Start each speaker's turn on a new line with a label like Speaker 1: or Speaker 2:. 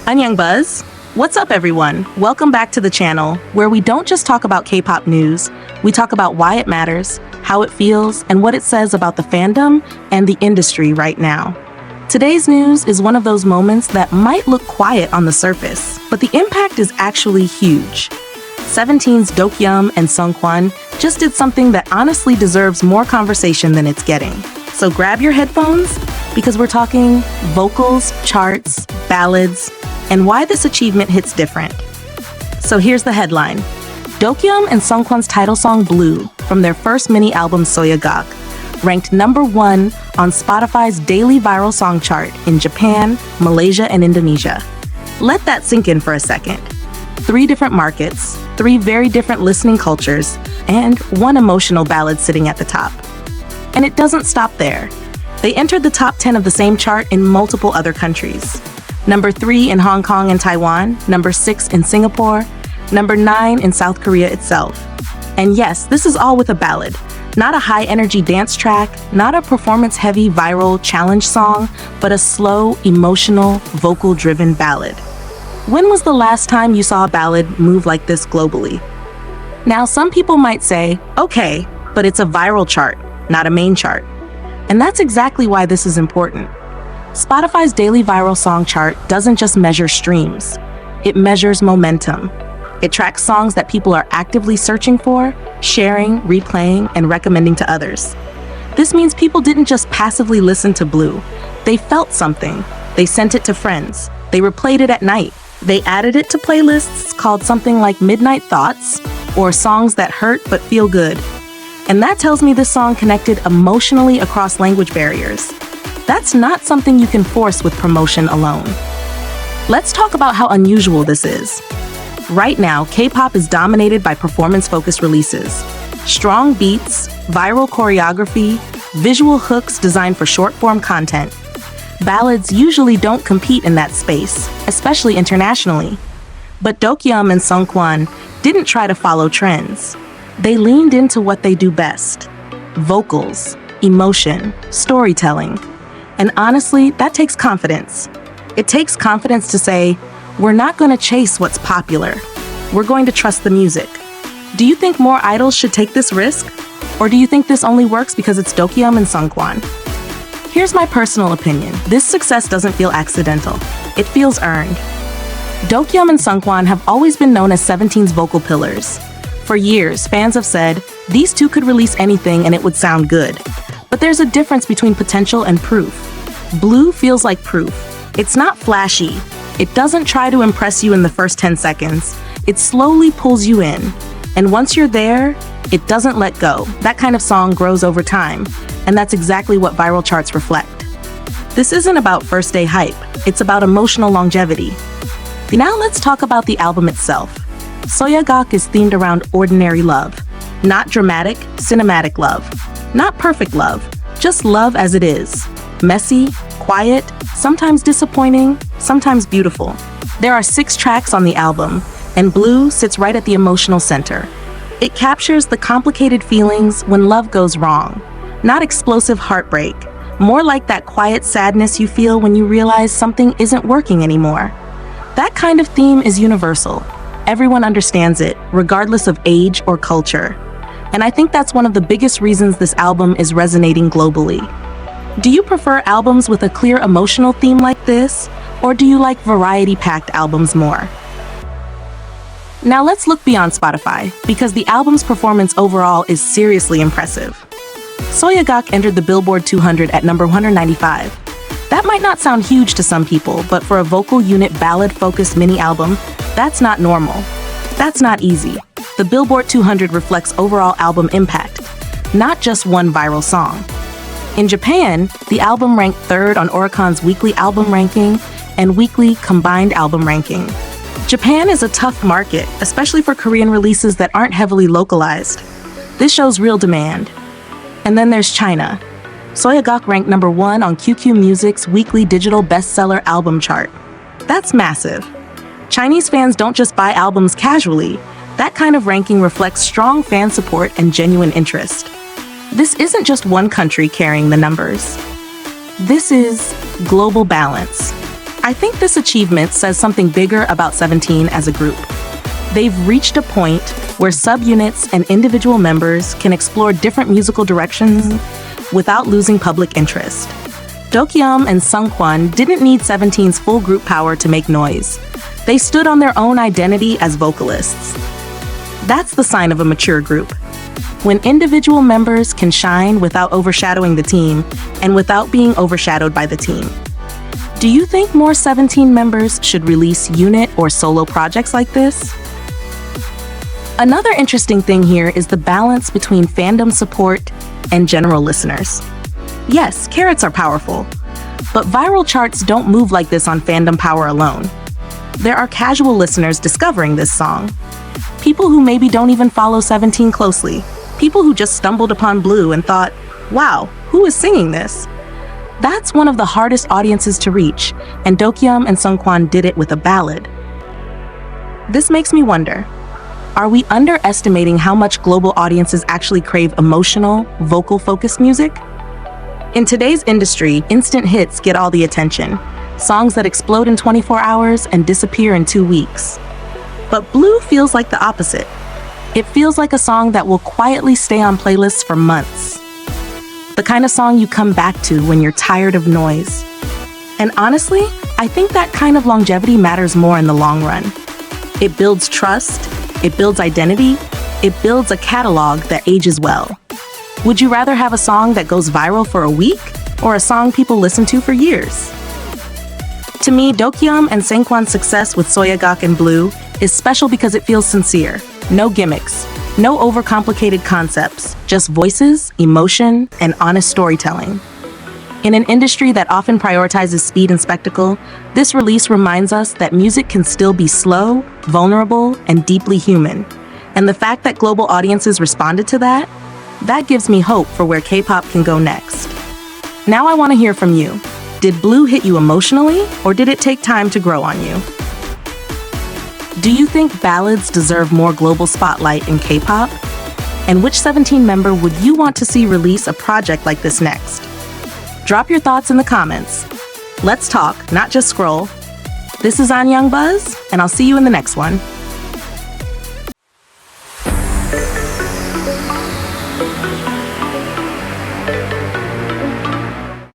Speaker 1: Annyeong Buzz! What's up everyone? Welcome back to the channel, where we don't just talk about K-pop news, we talk about why it matters, how it feels, and what it says about the fandom and the industry right now. Today's news is one of those moments that might look quiet on the surface, but the impact is actually huge. 17's Dokyeom and Seungkwan just did something that honestly deserves more conversation than it's getting. So grab your headphones, because we're talking vocals, charts, ballads, and why this achievement hits different. So here's the headline. Dokyeom and Seungkwan's title song Blue from their first mini-album Soyagok ranked #1 on Spotify's daily viral song chart in Japan, Malaysia, and Indonesia. Let that sink in for a second. 3 different markets, 3 very different listening cultures, and 1 emotional ballad sitting at the top. And it doesn't stop there. They entered the top 10 of the same chart in multiple other countries. #3 in Hong Kong and Taiwan, #6 in Singapore, #9 in South Korea itself. And yes, this is all with a ballad. Not a high-energy dance track, not a performance-heavy viral challenge song, but a slow, emotional, vocal-driven ballad. When was the last time you saw a ballad move like this globally? Now, some people might say, okay, but it's a viral chart, not a main chart. And that's exactly why this is important. Spotify's daily viral song chart doesn't just measure streams. It measures momentum. It tracks songs that people are actively searching for, sharing, replaying, and recommending to others. This means people didn't just passively listen to Blue. They felt something. They sent it to friends. They replayed it at night. They added it to playlists called something like Midnight Thoughts, or Songs That Hurt But Feel Good. And that tells me this song connected emotionally across language barriers. That's not something you can force with promotion alone. Let's talk about how unusual this is. Right now, K-pop is dominated by performance-focused releases. Strong beats, viral choreography, visual hooks designed for short-form content. Ballads usually don't compete in that space, especially internationally. But Dokyeom and Seungkwan didn't try to follow trends. They leaned into what they do best: vocals, emotion, storytelling. And honestly, that takes confidence. It takes confidence to say, we're not going to chase what's popular. We're going to trust the music. Do you think more idols should take this risk? Or do you think this only works because it's Dokyeom and Seungkwan? Here's my personal opinion. This success doesn't feel accidental. It feels earned. Dokyeom and Seungkwan have always been known as 17's vocal pillars. For years, fans have said, these two could release anything and it would sound good. But there's a difference between potential and proof. Blue feels like proof. It's not flashy. It doesn't try to impress you in the first 10 seconds. It slowly pulls you in. And once you're there, it doesn't let go. That kind of song grows over time. And that's exactly what viral charts reflect. This isn't about first-day hype. It's about emotional longevity. Now let's talk about the album itself. Soyagok is themed around ordinary love. Not dramatic, cinematic love. Not perfect love, just love as it is. Messy, quiet, sometimes disappointing, sometimes beautiful. There are 6 tracks on the album, and Blue sits right at the emotional center. It captures the complicated feelings when love goes wrong. Not explosive heartbreak, more like that quiet sadness you feel when you realize something isn't working anymore. That kind of theme is universal. Everyone understands it, regardless of age or culture. And I think that's one of the biggest reasons this album is resonating globally. Do you prefer albums with a clear emotional theme like this? Or do you like variety-packed albums more? Now let's look beyond Spotify, because the album's performance overall is seriously impressive. Soyagok entered the Billboard 200 at number 195. That might not sound huge to some people, but for a vocal unit ballad-focused mini-album, that's not normal. That's not easy. The Billboard 200 reflects overall album impact, not just one viral song. In Japan, the album ranked 3rd on Oricon's weekly album ranking and weekly combined album ranking. Japan is a tough market, especially for Korean releases that aren't heavily localized. This shows real demand. And then there's China. Soyagok ranked #1 on QQ Music's weekly digital bestseller album chart. That's massive. Chinese fans don't just buy albums casually. That kind of ranking reflects strong fan support and genuine interest. This isn't just one country carrying the numbers. This is global balance. I think this achievement says something bigger about 17 as a group. They've reached a point where subunits and individual members can explore different musical directions without losing public interest. Dokyeom and Seungkwan didn't need 17's full group power to make noise. They stood on their own identity as vocalists. That's the sign of a mature group. When individual members can shine without overshadowing the team and without being overshadowed by the team. Do you think more 17 members should release unit or solo projects like this? Another interesting thing here is the balance between fandom support and general listeners. Yes, carrots are powerful, but viral charts don't move like this on fandom power alone. There are casual listeners discovering this song. People who maybe don't even follow 17 closely. People who just stumbled upon Blue and thought, wow, who is singing this? That's one of the hardest audiences to reach, and Dokyeom and Seungkwan did it with a ballad. This makes me wonder, are we underestimating how much global audiences actually crave emotional, vocal-focused music? In today's industry, instant hits get all the attention. Songs that explode in 24 hours and disappear in 2 weeks. But Blue feels like the opposite. It feels like a song that will quietly stay on playlists for months. The kind of song you come back to when you're tired of noise. And honestly, I think that kind of longevity matters more in the long run. It builds trust, it builds identity, it builds a catalog that ages well. Would you rather have a song that goes viral for a week or a song people listen to for years? To me, Dokyeom and Seungkwan's success with Soyagok and Blue is special because it feels sincere. No gimmicks, no overcomplicated concepts, just voices, emotion, and honest storytelling. In an industry that often prioritizes speed and spectacle, this release reminds us that music can still be slow, vulnerable, and deeply human. And the fact that global audiences responded to that gives me hope for where K-pop can go next. Now I want to hear from you. Did Blue hit you emotionally, or did it take time to grow on you? Do you think ballads deserve more global spotlight in K-pop? And which 17 member would you want to see release a project like this next? Drop your thoughts in the comments. Let's talk, not just scroll. This is On Young Buzz, and I'll see you in the next one.